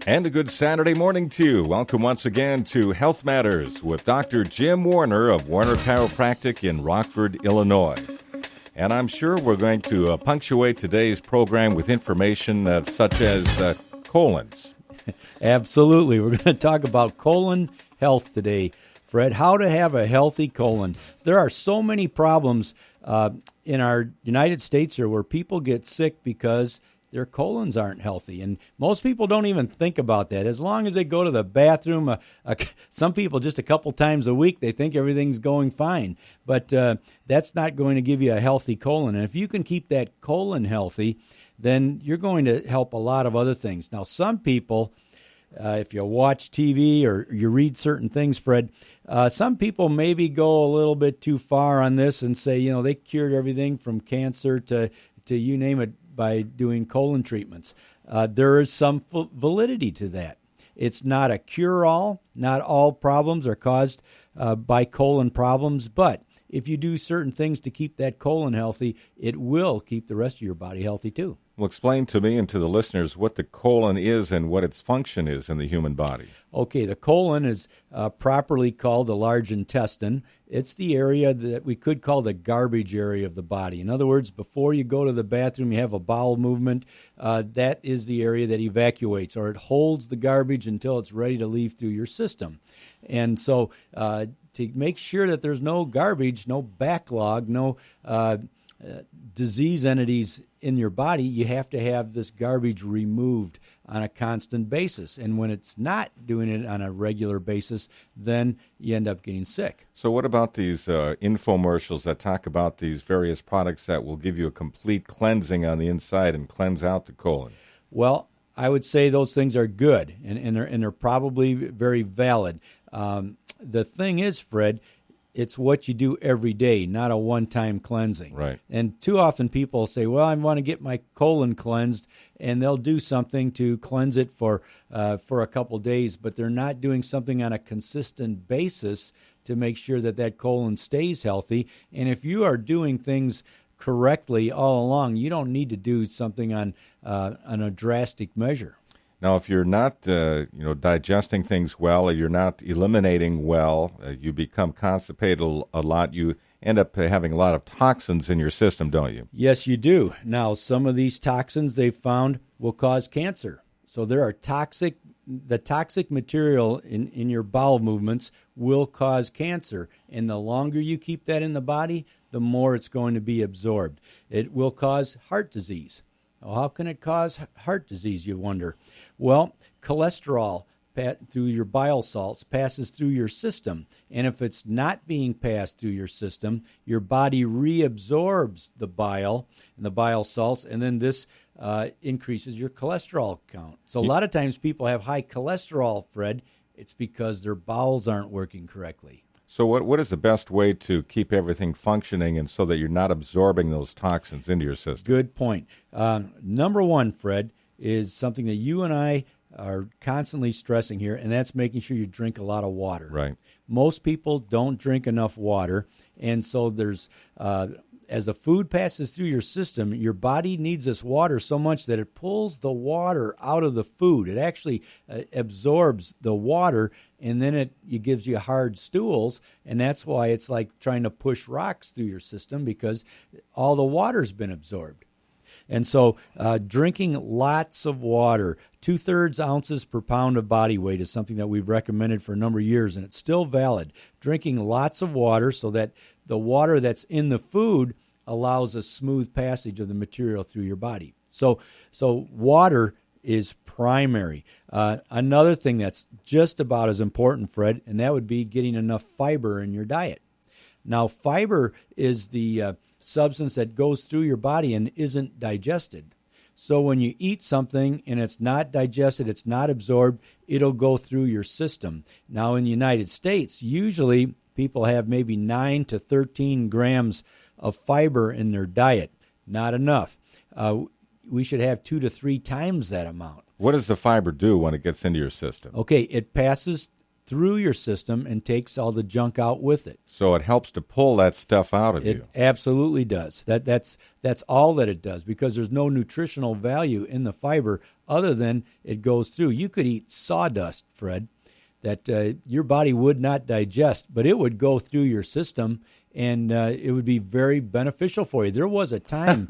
And a good Saturday morning to you. Welcome once again to Health Matters with Dr. Jim Warner of Warner Chiropractic in Rockford, Illinois. And I'm sure we're going to punctuate today's program with information such as colons. Absolutely. We're going to talk about colon health today, Fred, how to have a healthy colon. There are so many problems in our United States here where people get sick because their colons aren't healthy. And most people don't even think about that. As long as they go to the bathroom, some people just a couple times a week, they think everything's going fine. But that's not going to give you a healthy colon. And if you can keep that colon healthy, then you're going to help a lot of other things. Now, some people, if you watch TV or you read certain things, Fred, some people maybe go a little bit too far on this and say, they cured everything from cancer to you name it by doing colon treatments. There is some validity to that. It's not a cure-all. Not all problems are caused by colon problems, but if you do certain things to keep that colon healthy, it will keep the rest of your body healthy too. Well, explain to me and to the listeners what the colon is and what its function is in the human body. Okay, the colon is properly called the large intestine. It's the area that we could call the garbage area of the body. In other words, before you go to the bathroom, you have a bowel movement. That is the area that evacuates, or it holds the garbage until it's ready to leave through your system. And so to make sure that there's no garbage, no backlog, no disease entities in your body, you have to have this garbage removed on a constant basis. And when it's not doing it on a regular basis, then you end up getting sick. So what about these infomercials that talk about these various products that will give you a complete cleansing on the inside and cleanse out the colon? Well, I would say those things are good, and they're probably very valid. The thing is, Fred, it's what you do every day, not a one-time cleansing. Right. And too often people say, well, I want to get my colon cleansed, and they'll do something to cleanse it for a couple days, but they're not doing something on a consistent basis to make sure that that colon stays healthy. And if you are doing things correctly all along, you don't need to do something on a drastic measure. Now, if you're not, digesting things well, or you're not eliminating well, you become constipated a lot. You end up having a lot of toxins in your system, don't you? Yes, you do. Now, some of these toxins they've found will cause cancer. So there are the toxic material in your bowel movements will cause cancer. And the longer you keep that in the body, the more it's going to be absorbed. It will cause heart disease. Well, how can it cause heart disease, you wonder? Well, cholesterol through your bile salts passes through your system. And if it's not being passed through your system, your body reabsorbs the bile and the bile salts, and then this increases your cholesterol count. So a lot of times people have high cholesterol, Fred. It's because their bowels aren't working correctly. So what is the best way to keep everything functioning and so that you're not absorbing those toxins into your system? Good point. Number one, Fred, is something that you and I are constantly stressing here, and that's making sure you drink a lot of water. Right. Most people don't drink enough water, and so there's as the food passes through your system, your body needs this water so much that it pulls the water out of the food. It actually absorbs the water, and then it gives you hard stools, and that's why it's like trying to push rocks through your system because all the water's been absorbed. And so drinking lots of water, 2/3 ounces per pound of body weight is something that we've recommended for a number of years, and it's still valid. Drinking lots of water so that the water that's in the food allows a smooth passage of the material through your body. So water is primary. Another thing that's just about as important, Fred, and that would be getting enough fiber in your diet. Now, fiber is the substance that goes through your body and isn't digested. So when you eat something and it's not digested, it's not absorbed, it'll go through your system. Now, in the United States, usually people have maybe 9 to 13 grams of fiber in their diet. Not enough. We should have 2 to 3 times that amount. What does the fiber do when it gets into your system? Okay, it passes through your system and takes all the junk out with it. So it helps to pull that stuff out of you. It absolutely does. That's all that it does, because there's no nutritional value in the fiber other than it goes through. You could eat sawdust, Fred, that your body would not digest, but it would go through your system, and it would be very beneficial for you. There was a time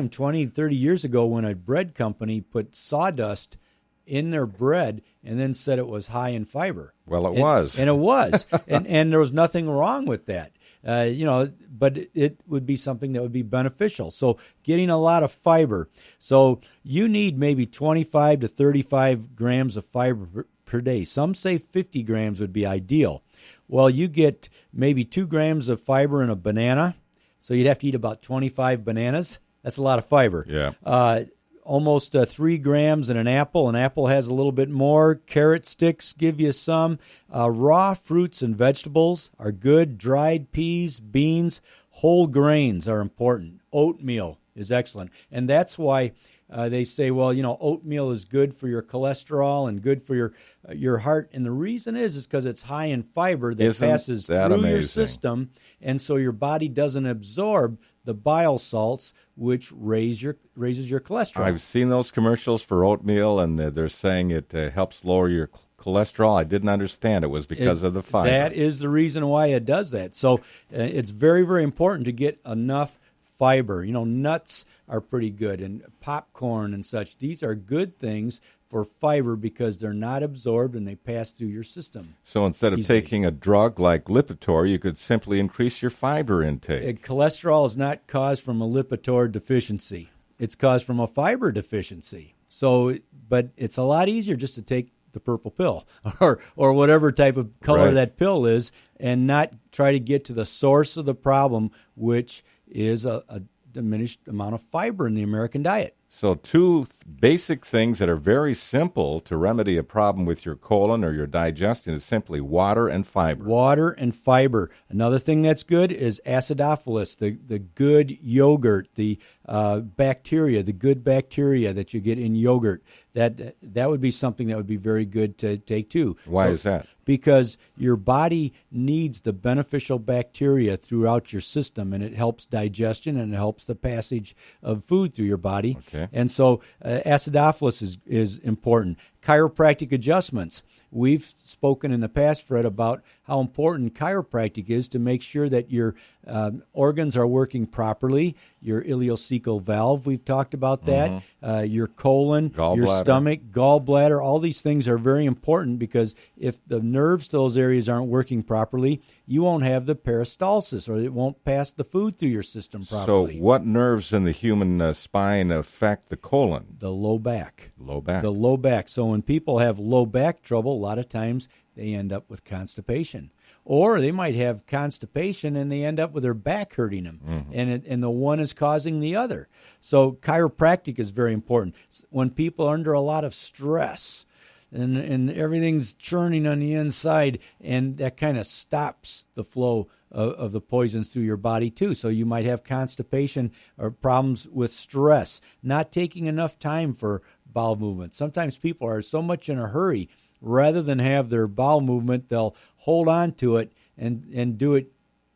20, 30 years ago when a bread company put sawdust in their bread and then said it was high in fiber. Well, it was. And it was. and there was nothing wrong with that. But it would be something that would be beneficial. So getting a lot of fiber. So you need maybe 25 to 35 grams of fiber per day. Some say 50 grams would be ideal. Well, you get maybe 2 grams of fiber in a banana. So you'd have to eat about 25 bananas. That's a lot of fiber. Yeah. Almost 3 grams in an apple. An apple has a little bit more. Carrot sticks give you some. Raw fruits and vegetables are good. Dried peas, beans, whole grains are important. Oatmeal is excellent. And that's why they say, well, oatmeal is good for your cholesterol and good for your heart. And the reason is because it's high in fiber that passes through your system. And so your body doesn't absorb the bile salts, which raises your cholesterol. I've seen those commercials for oatmeal, and they're saying it helps lower your cholesterol. I didn't understand it was because of the fiber. That is the reason why it does that. So it's very, very important to get enough fiber. Nuts are pretty good, and popcorn and such. These are good things for fiber because they're not absorbed and they pass through your system. So instead of taking a drug like Lipitor, you could simply increase your fiber intake. Cholesterol is not caused from a Lipitor deficiency. It's caused from a fiber deficiency. But it's a lot easier just to take the purple pill or whatever type of color that pill is and not try to get to the source of the problem, which is a diminished amount of fiber in the American diet. So two basic things that are very simple to remedy a problem with your colon or your digestion is simply water and fiber. Water and fiber. Another thing that's good is acidophilus, the good yogurt, the bacteria, the good bacteria that you get in yogurt. That would be something that would be very good to take too. Why is that? Because your body needs the beneficial bacteria throughout your system, and it helps digestion and it helps the passage of food through your body. Okay. And so acidophilus is important. Chiropractic adjustments. We've spoken in the past, Fred, about how important chiropractic is to make sure that your organs are working properly. Your ileocecal valve, we've talked about that. Your colon, your stomach, gallbladder, all these things are very important because if the nerves to those areas aren't working properly, you won't have the peristalsis, or it won't pass the food through your system properly. So what nerves in the human spine affect the colon? The low back. Low back. The low back. So when people have low back trouble, a lot of times they end up with constipation. Or they might have constipation and they end up with their back hurting them, and the one is causing the other. So chiropractic is very important. When people are under a lot of stress and everything's churning on the inside, and that kind of stops the flow of the poisons through your body too. So you might have constipation or problems with stress, not taking enough time for bowel movement. Sometimes people are so much in a hurry, rather than have their bowel movement, they'll hold on to it and do it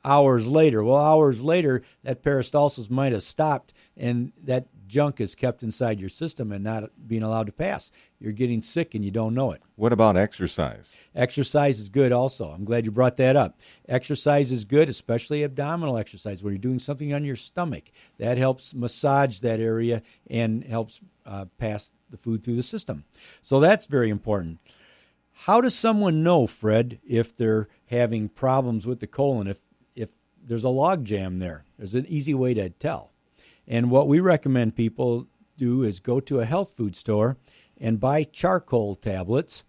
hours later. Well, hours later, that peristalsis might have stopped, and that junk is kept inside your system and not being allowed to pass. You're getting sick and you don't know it. What about exercise? Exercise is good also. I'm glad you brought that up. Exercise is good, especially abdominal exercise, where you're doing something on your stomach. That helps massage that area and helps pass the food through the system. So that's very important. How does someone know, Fred, if they're having problems with the colon, if there's a log jam there? There's an easy way to tell. And what we recommend people do is go to a health food store and buy charcoal tablets,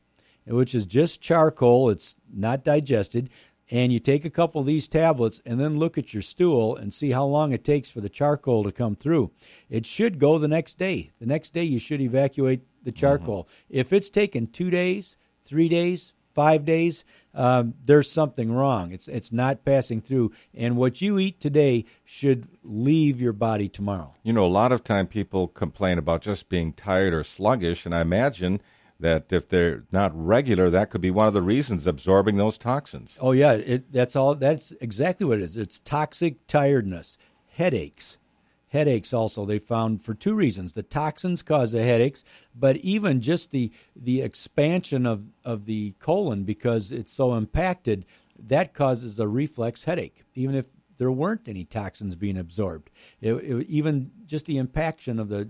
which is just charcoal. It's not digested. And you take a couple of these tablets and then look at your stool and see how long it takes for the charcoal to come through. It should go the next day. The next day you should evacuate the charcoal. If it's taken 2 days, 3 days, 5 days, there's something wrong. It's not passing through. And what you eat today should leave your body tomorrow. You know, a lot of time people complain about just being tired or sluggish, and I imagine that if they're not regular, that could be one of the reasons absorbing those toxins. Oh, yeah, that's exactly what it is. It's toxic tiredness, headaches, headaches also they found for two reasons. The toxins cause the headaches, but even just the expansion of the colon, because it's so impacted, that causes a reflex headache, even if there weren't any toxins being absorbed. Even just the impaction of the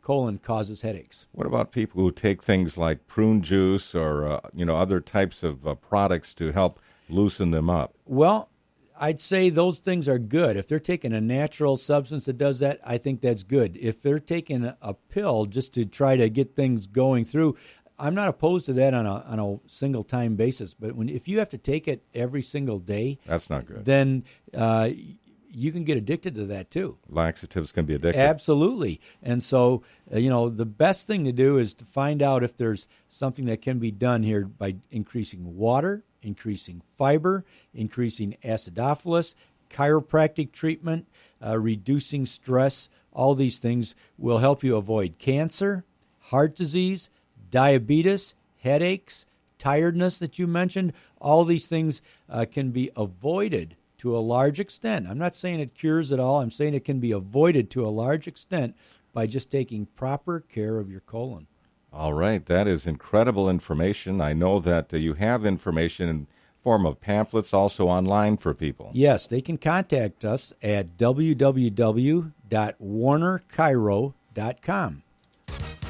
colon causes headaches. What about people who take things like prune juice or other types of products to help loosen them up? Well, I'd say those things are good. If they're taking a natural substance that does that, I think that's good. If they're taking a pill just to try to get things going through, I'm not opposed to that on a single time basis. But if you have to take it every single day, that's not good. Then you can get addicted to that too. Laxatives can be addictive. Absolutely. And so, the best thing to do is to find out if there's something that can be done here by increasing water, increasing fiber, increasing acidophilus, chiropractic treatment, reducing stress. All these things will help you avoid cancer, heart disease, diabetes, headaches, tiredness that you mentioned. All these things can be avoided to a large extent. I'm not saying it cures it all. I'm saying it can be avoided to a large extent by just taking proper care of your colon. All right. That is incredible information. I know that you have information in form of pamphlets also online for people. Yes, they can contact us at www.warnerchiro.com.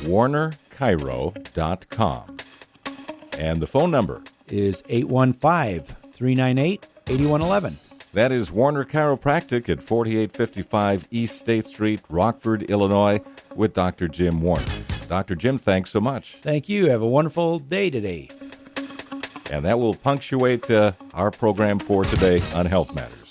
warnerchiro.com. And the phone number is 815-398-8111. That is Warner Chiropractic at 4855 East State Street, Rockford, Illinois, with Dr. Jim Warner. Dr. Jim, thanks so much. Thank you. Have a wonderful day today. And that will punctuate our program for today on Health Matters.